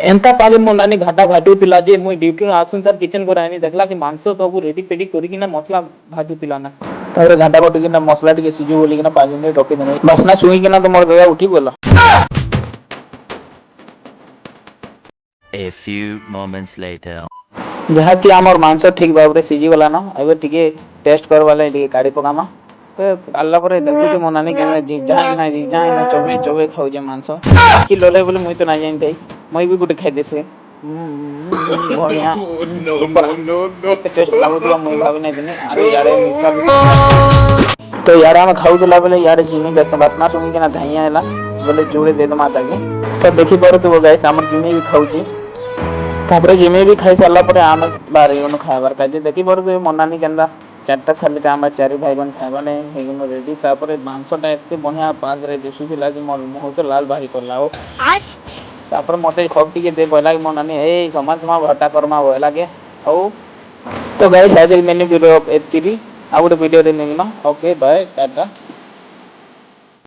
एंता पागे मो नानी घाटा घाटुला जे मुई ड्यूटी आसुन सर किचन को रानी देखला कि मांस सब रेडी पेडी करिकिना मसला भाजुतिला ना तारे घाटा घाटुकिना मसला टिके सिजु बोलिकिना 5 मिनिट रखि देने बसना सुईकिना तो मोर गया उठी बोला A few moments later. जहा कि हमर मांस ठीक भाव रे सिजी वाला ना एबे टिके टेस्ट करवाले टिके काडी पकामा आल्ला परे देखु जे मो नानी के जी जाई ना चोबे चोबे खाउ जे मांस कि लोले बोले मुई तो ना जाइन तई मुई भी गुटे खाइ देसे बढ़िया नो टेस्ट लागुतला मुई भाबी नै दिने अरे यारे मिठा तो यार हम खाउ दिला बोले यार जिमी बेस बातना सुनी के ना धाइया हैला बोले जोड़े दे दो माता के तो देखि पर तो गाइस हमर जिमी भी खाउ छी तापरे जिमी भी खाइ साला परे आम बारे ओनो खाइबार काजे देखि पर तो मनानी केंदा चारटा थाली आम चारि भाई बन खाइबाने हेगनो रेडी तापरे मांसटा एते बढ़िया पाग रे दिसु थिला कि मोर मुह तो लाल बाही करला ओ तापर मते खब टिके दे बोला कि मनानी ए समाज मा भटा करमा बोला के औ तो गाइस आज मेन्यू वीडियो एतिरी आ गुटे वीडियो रे नेना ओके बाय टाटा।